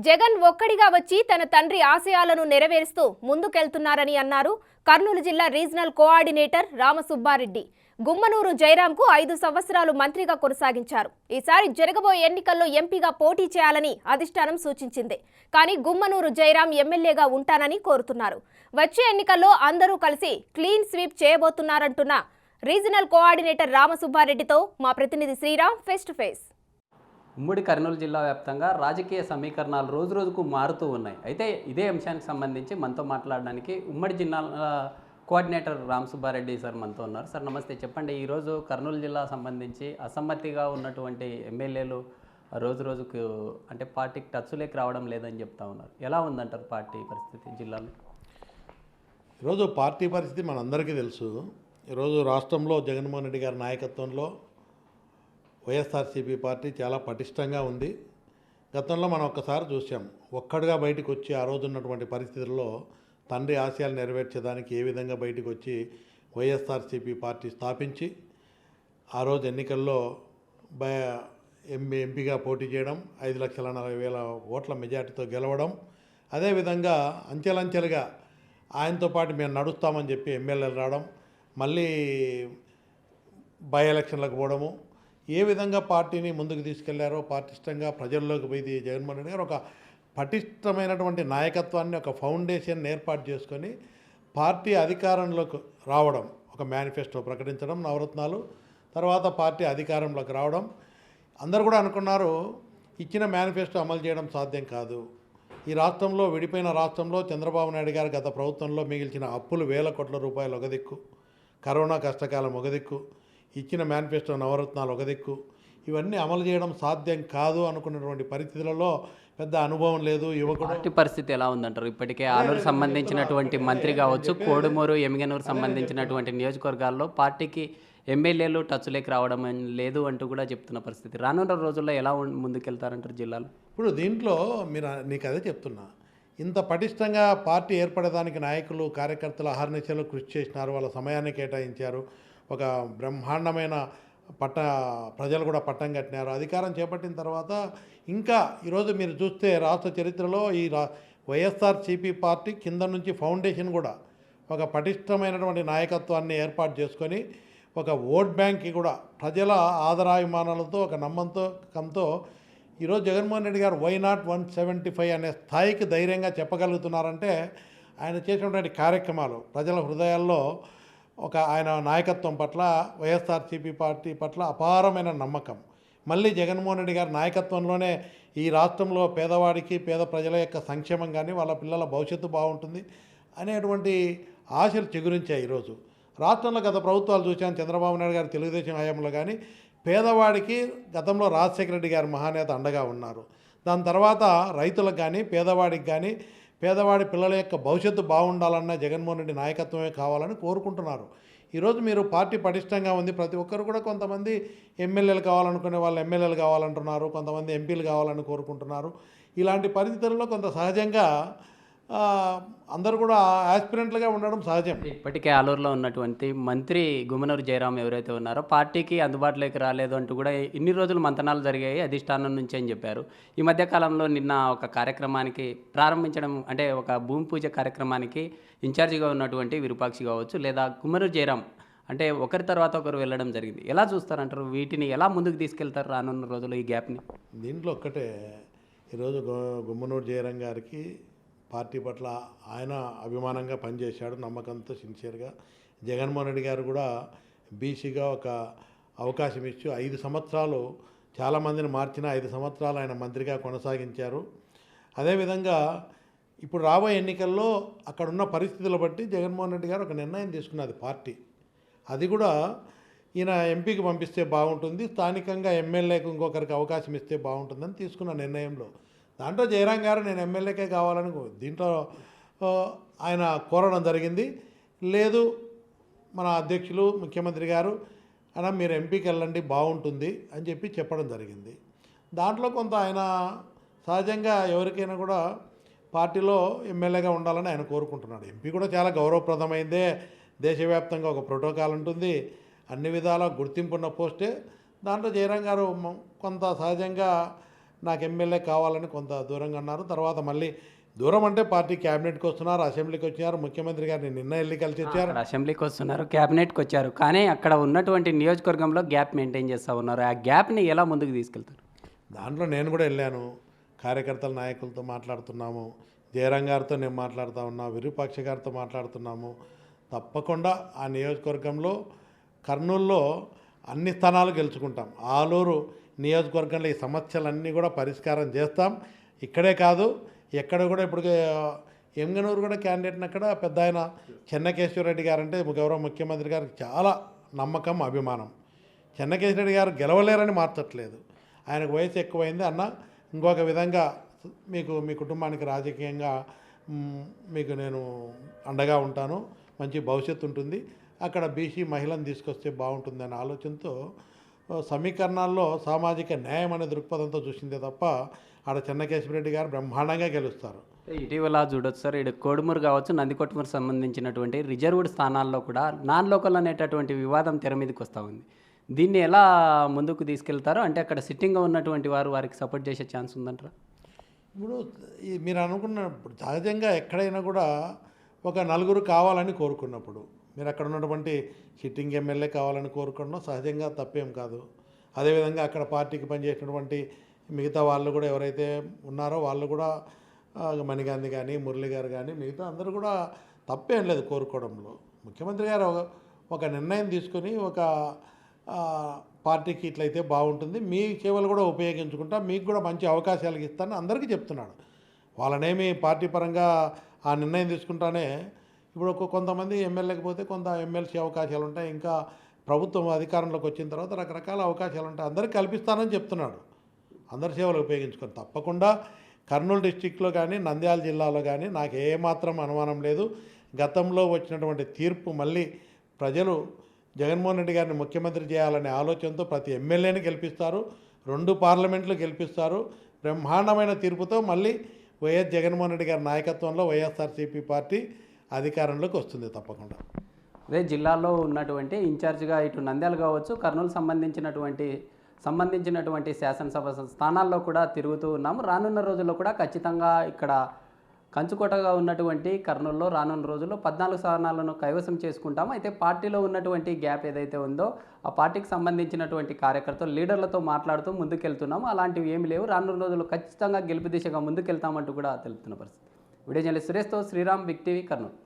జగన్ ఒక్కడిగా వచ్చి తన తండ్రి ఆశయాలను నెరవేరుస్తూ ముందుకెళ్తున్నారని అన్నారు కర్నూలు జిల్లా రీజనల్ కోఆర్డినేటర్ రామసుబ్బారెడ్డి. గుమ్మనూరు జయరాంకు 5 సంవత్సరాలు మంత్రిగా కొనసాగించారు. ఈసారి జరగబోయే ఎన్నికల్లో ఎంపీగా పోటీ చేయాలని అధిష్టానం సూచించింది. కానీ గుమ్మనూరు జయరాం ఎమ్మెల్యేగా ఉంటానని కోరుతున్నారు. వచ్చే ఎన్నికల్లో అందరూ కలిసి క్లీన్ స్వీప్ చేయబోతున్నారంటున్న రీజనల్ కోఆర్డినేటర్ రామసుబ్బారెడ్డితో మా ప్రతినిధి శ్రీరామ్ ఫేస్ టు ఫేస్. ఉమ్మడి కర్నూలు జిల్లా వ్యాప్తంగా రాజకీయ సమీకరణాలు రోజురోజుకు మారుతూ ఉన్నాయి. అయితే ఇదే అంశానికి సంబంధించి మనతో మాట్లాడడానికి ఉమ్మడి జిల్లా కోఆర్డినేటర్ రామసుబ్బారెడ్డి సార్ మనతో ఉన్నారు. సార్ నమస్తే. చెప్పండి, ఈరోజు కర్నూలు జిల్లా సంబంధించి అసమ్మతిగా ఉన్నటువంటి ఎమ్మెల్యేలు రోజురోజుకు అంటే పార్టీకి టచ్లోకి రావడం లేదని చెప్తా ఉన్నారు. ఎలా ఉందంటారు పార్టీ పరిస్థితి జిల్లాలో? ఈరోజు పార్టీ పరిస్థితి మనందరికీ తెలుసు. ఈరోజు రాష్ట్రంలో జగన్మోహన్ రెడ్డి గారి నాయకత్వంలో వైఎస్ఆర్సీపీ పార్టీ చాలా పటిష్టంగా ఉంది. గతంలో మనం ఒక్కసారి చూసాం, ఒక్కడిగా బయటకు వచ్చి ఆ రోజు ఉన్నటువంటి పరిస్థితుల్లో తండ్రి ఆశయాలు నెరవేర్చేదానికి ఏ విధంగా బయటకు వచ్చి వైఎస్ఆర్సీపీ పార్టీ స్థాపించి ఆ రోజు ఎన్నికల్లో ఎంపీగా పోటీ చేయడం, 5,40,000 ఓట్ల మెజార్టీతో గెలవడం, అదేవిధంగా అంచెలంచెలుగా ఆయనతో పాటు మేము నడుస్తామని చెప్పి ఎమ్మెల్యేలు రావడం, మళ్ళీ బై ఎలక్షన్లకు పోవడము, ఏ విధంగా పార్టీని ముందుకు తీసుకెళ్లారో పటిష్టంగా ప్రజల్లోకి పోయి జగన్మోహన్ రెడ్డి గారు ఒక పటిష్టమైనటువంటి నాయకత్వాన్ని, ఒక ఫౌండేషన్ ఏర్పాటు చేసుకొని పార్టీ అధికారంలోకి రావడం, ఒక మేనిఫెస్టో ప్రకటించడం, నవరత్నాలు, తర్వాత పార్టీ అధికారంలోకి రావడం. అందరూ కూడా అనుకున్నారు ఇచ్చిన మేనిఫెస్టో అమలు చేయడం సాధ్యం కాదు. ఈ రాష్ట్రంలో, విడిపోయిన రాష్ట్రంలో చంద్రబాబు నాయుడు గారు గత ప్రభుత్వంలో మిగిల్చిన అప్పులు 1,000 కోట్ల రూపాయలు ఒక దిక్కు, కరోనా కష్టకాలం ఒక దిక్కు, ఇచ్చిన మేనిఫెస్టో నవరత్నాలు ఒక దిక్కు, ఇవన్నీ అమలు చేయడం సాధ్యం కాదు అనుకున్నటువంటి పరిస్థితులలో పెద్ద అనుభవం లేదు యువకుడు. పార్టీ పరిస్థితి ఎలా ఉందంటారు? ఇప్పటికే ఆలూరు సంబంధించినటువంటి మంత్రి కావచ్చు, కోడుమూరు, ఎమ్మిగనూరు సంబంధించినటువంటి నియోజకవర్గాల్లో పార్టీకి ఎమ్మెల్యేలు టచ్లోకి రావడం లేదు అంటూ కూడా చెప్తున్న పరిస్థితి. రానున్న రోజుల్లో ఎలా ముందుకెళ్తారంటారు జిల్లాలో? ఇప్పుడు దీంట్లో నీకు అదే చెప్తున్నా, ఇంత పటిష్టంగా పార్టీ ఏర్పడేదానికి నాయకులు, కార్యకర్తలు అహర్నిశలు కృషి చేసినారు, వాళ్ళ సమయాన్ని కేటాయించారు, ఒక బ్రహ్మాండమైన ప్రజలు కూడా పట్టం కట్టినారు. అధికారం చేపట్టిన తర్వాత ఇంకా ఈరోజు మీరు చూస్తే రాష్ట్ర చరిత్రలో ఈ వైఎస్ఆర్సీపీ పార్టీ కింద నుంచి ఫౌండేషన్ కూడా ఒక పటిష్టమైనటువంటి నాయకత్వాన్ని ఏర్పాటు చేసుకొని ఒక ఓట్ బ్యాంక్కి కూడా ప్రజల ఆదరాభిమానాలతో, ఒక నమ్మకంతో ఈరోజు జగన్మోహన్ రెడ్డి గారు వై నాట్ 175 అనే స్థాయికి ధైర్యంగా చెప్పగలుగుతున్నారంటే ఆయన చేసినటువంటి కార్యక్రమాలు ప్రజల హృదయాల్లో ఆయన నాయకత్వం పట్ల, వైఎస్ఆర్సీపీ పార్టీ పట్ల అపారమైన నమ్మకం. మళ్ళీ జగన్మోహన్ రెడ్డి గారి నాయకత్వంలోనే ఈ రాష్ట్రంలో పేదవాడికి, పేద ప్రజల యొక్క సంక్షేమం కానీ, వాళ్ళ పిల్లల భవిష్యత్తు బాగుంటుంది అనేటువంటి ఆశలు చిగురించాయి. ఈరోజు రాష్ట్రంలో గత ప్రభుత్వాలు చూసాను, చంద్రబాబు నాయుడు గారి తెలుగుదేశం హయాంలో కానీ పేదవాడికి గతంలో రాజశేఖర రెడ్డి గారి మహానేత అండగా ఉన్నారు. దాని తర్వాత రైతులకు కానీ, పేదవాడికి కానీ, పేదవాడి పిల్లల యొక్క భవిష్యత్తు బాగుండాలన్న జగన్మోహన్ రెడ్డి నాయకత్వమే కావాలని కోరుకుంటున్నారు. ఈరోజు మీరు పార్టీ పటిష్టంగా ఉంది. ప్రతి ఒక్కరు కూడా, కొంతమంది ఎమ్మెల్యేలు కావాలనుకునే వాళ్ళు ఎమ్మెల్యేలు కావాలంటున్నారు, కొంతమంది ఎంపీలు కావాలని కోరుకుంటున్నారు. ఇలాంటి పరిస్థితుల్లో కొంత సహజంగా అందరూ కూడా యాస్పిరెంట్లుగా ఉండడం సహజం. ఇప్పటికే ఆలూరులో ఉన్నటువంటి మంత్రి గుమ్మనూరు జయరాం ఎవరైతే ఉన్నారో పార్టీకి అందుబాటులోకి రాలేదు అంటూ కూడా ఇన్ని రోజులు మంతనాలు జరిగాయి అధిష్టానం నుంచి అని చెప్పారు. ఈ మధ్యకాలంలో నిన్న ఒక కార్యక్రమానికి ప్రారంభించడం, అంటే ఒక భూమి పూజ కార్యక్రమానికి ఇన్ఛార్జిగా ఉన్నటువంటి విరూపాక్షి కావచ్చు, లేదా గుమ్మనూరు జయరాం అంటే ఒకరి తర్వాత ఒకరు వెళ్ళడం జరిగింది. ఎలా చూస్తారంటారు? వీటిని ఎలా ముందుకు తీసుకెళ్తారు రానున్న రోజుల్లో ఈ గ్యాప్ని? దీంట్లో ఒక్కటే, ఈరోజు గుమ్మనూరు జయరాం గారికి పార్టీ పట్ల ఆయన అభిమానంగా పనిచేశాడు, నమ్మకంతో, సిన్సియర్గా. జగన్మోహన్ రెడ్డి గారు కూడా బీసీగా ఒక అవకాశం ఇచ్చి 5 సంవత్సరాలు చాలామందిని మార్చిన 5 సంవత్సరాలు ఆయన మంత్రిగా కొనసాగించారు. అదేవిధంగా ఇప్పుడు రాబోయే ఎన్నికల్లో అక్కడున్న పరిస్థితులు బట్టి జగన్మోహన్ రెడ్డి గారు ఒక నిర్ణయం తీసుకున్నది పార్టీ. అది కూడా ఈయన ఎంపీకి పంపిస్తే బాగుంటుంది, స్థానికంగా ఎమ్మెల్యేకు ఇంకొకరికి అవకాశం ఇస్తే బాగుంటుందని తీసుకున్న నిర్ణయంలో దాంట్లో జయరాం గారు నేను ఎమ్మెల్యేకే కావాలని దీంట్లో ఆయన కోరడం జరిగింది. లేదు, మన అధ్యక్షులు ముఖ్యమంత్రి గారు అలా మీరు ఎంపీకి వెళ్ళండి బాగుంటుంది అని చెప్పి చెప్పడం జరిగింది. దాంట్లో కొంత ఆయన సహజంగా ఎవరికైనా కూడా పార్టీలో ఎమ్మెల్యేగా ఉండాలని ఆయన కోరుకుంటున్నాడు. ఎంపీ కూడా చాలా గౌరవప్రదమైందే, దేశవ్యాప్తంగా ఒక ప్రోటోకాల్ ఉంటుంది, అన్ని విధాల గుర్తింపున్న పోస్టే. దాంట్లో జయరాం గారు కొంత సహజంగా నాకు ఎమ్మెల్యే కావాలని కొంత దూరంగా అన్నారు. తర్వాత మళ్ళీ దూరం అంటే పార్టీ క్యాబినెట్కి వస్తున్నారు, అసెంబ్లీకి వచ్చారు, ముఖ్యమంత్రి గారిని నిన్న వెళ్ళి కలిసి వచ్చారు. అక్కడ అసెంబ్లీకి వస్తున్నారు, క్యాబినెట్కి వచ్చారు, కానీ అక్కడ ఉన్నటువంటి నియోజకవర్గంలో గ్యాప్ మెయింటైన్ చేస్తూ ఉన్నారు. ఆ గ్యాప్ని ఎలా ముందుకు తీసుకెళ్తారు? దాంట్లో నేను కూడా వెళ్ళాను, కార్యకర్తల నాయకులతో మాట్లాడుతున్నాము, జయరాం గారితో నేను మాట్లాడుతూ ఉన్నా, విరూపాక్ష గారితో మాట్లాడుతున్నాము. తప్పకుండా ఆ నియోజకవర్గంలో కర్నూలులో అన్ని స్థానాలు గెలుచుకుంటాం. ఆలూరు నియోజకవర్గంలో ఈ సమస్యలన్నీ కూడా పరిష్కారం చేస్తాం. ఇక్కడే కాదు, ఎక్కడ కూడా ఇప్పుడు ఎంగనూరు కూడా క్యాండిడేట్ని అక్కడ పెద్ద ఆయన చెన్నకేశ్వరరెడ్డి గారు అంటే గౌరవ ముఖ్యమంత్రి గారికి చాలా నమ్మకం, అభిమానం. చెన్నకేశ్వరరెడ్డి గారు గెలవలేరని మార్చట్లేదు, ఆయనకు వయసు ఎక్కువైంది అన్న, ఇంకొక విధంగా మీకు మీ కుటుంబానికి రాజకీయంగా మీకు నేను అండగా ఉంటాను, మంచి భవిష్యత్తు ఉంటుంది, అక్కడ బీసీ మహిళను తీసుకొస్తే బాగుంటుంది అనే ఆలోచనతో సమీకరణాల్లో సామాజిక న్యాయం అనే దృక్పథంతో చూసిందే తప్ప ఆడ చెన్నకేశ్వరరెడ్డి గారు బ్రహ్మాండంగా గెలుస్తారు. ఇటీవల చూడొచ్చు సార్, ఇక్కడ కోడుమూరు కావచ్చు, నందికొట్మూరు సంబంధించినటువంటి రిజర్వ్డ్ స్థానాల్లో కూడా నాన్ లోకల్ అనేటటువంటి వివాదం తెర మీదకి వస్తూ ఉంది. దీన్ని ఎలా ముందుకు తీసుకెళ్తారో, అంటే అక్కడ సిట్టింగ్గా ఉన్నటువంటి వారికి సపోర్ట్ చేసే ఛాన్స్ ఉందంటారా? ఇప్పుడు మీరు అనుకున్నప్పుడు సహజంగా ఎక్కడైనా కూడా ఒక నలుగురు కావాలని కోరుకున్నప్పుడు మీరు అక్కడ ఉన్నటువంటి సిట్టింగ్ ఎమ్మెల్యే కావాలని కోరుకోవడం సహజంగా తప్పేం కాదు. అదేవిధంగా అక్కడ పార్టీకి పనిచేసినటువంటి మిగతా వాళ్ళు కూడా ఎవరైతే ఉన్నారో వాళ్ళు కూడా మణిగాంధీ కానీ మురళి గారు కానీ మిగతా అందరూ కూడా తప్పేం లేదు కోరుకోవడంలో. ముఖ్యమంత్రి గారు ఒక నిర్ణయం తీసుకొని ఒక పార్టీకి ఇట్లయితే బాగుంటుంది, మీ సేవలు కూడా ఉపయోగించుకుంటా, మీకు కూడా మంచి అవకాశాలు ఇస్తానని అందరికీ చెప్తున్నాడు. వాళ్ళనేమి పార్టీ పరంగా ఆ నిర్ణయం తీసుకుంటానే ఇప్పుడు కొంతమంది ఎమ్మెల్యేకి పోతే కొంత ఎమ్మెల్సీ అవకాశాలు ఉంటాయి, ఇంకా ప్రభుత్వం అధికారంలోకి వచ్చిన తర్వాత రకరకాల అవకాశాలు ఉంటాయి, అందరికీ కల్పిస్తానని చెప్తున్నాడు. అందరి సేవలు ఉపయోగించుకొని తప్పకుండా కర్నూలు డిస్టిక్లో కానీ నంద్యాల జిల్లాలో కానీ నాకు ఏమాత్రం అనుమానం లేదు. గతంలో వచ్చినటువంటి తీర్పు మళ్ళీ ప్రజలు జగన్మోహన్ రెడ్డి గారిని ముఖ్యమంత్రి చేయాలనే ఆలోచనతో ప్రతి ఎమ్మెల్యేని గెలిపిస్తారు, 2 పార్లమెంట్లు గెలిపిస్తారు. బ్రహ్మాండమైన తీర్పుతో మళ్ళీ వైఎస్ జగన్మోహన్ రెడ్డి గారి నాయకత్వంలో వైఎస్ఆర్సీపీ పార్టీ అధికారంలోకి వస్తుంది తప్పకుండా. అదే జిల్లాలో ఉన్నటువంటి ఇన్ఛార్జిగా ఇటు నంద్యాల కావచ్చు, కర్నూలు సంబంధించినటువంటి శాసనసభ స్థానాల్లో కూడా తిరుగుతూ ఉన్నాము. రానున్న రోజుల్లో కూడా ఖచ్చితంగా ఇక్కడ కంచుకోటగా ఉన్నటువంటి కర్నూలులో రానున్న రోజుల్లో 14 స్థానాలను కైవసం చేసుకుంటాము. అయితే పార్టీలో ఉన్నటువంటి గ్యాప్ ఏదైతే ఉందో ఆ పార్టీకి సంబంధించినటువంటి కార్యకర్తలు లీడర్లతో మాట్లాడుతూ ముందుకెళ్తున్నాము. అలాంటివి ఏమి లేవు, రానున్న రోజుల్లో ఖచ్చితంగా గెలుపు దిశగా ముందుకెళ్తామంటూ కూడా తెలుపుతున్న పరిస్థితి. వీడియో జర్నలిస్ట్ సురేష్తో శ్రీరామ్, బిగ్ టీవీ, కర్నూలు.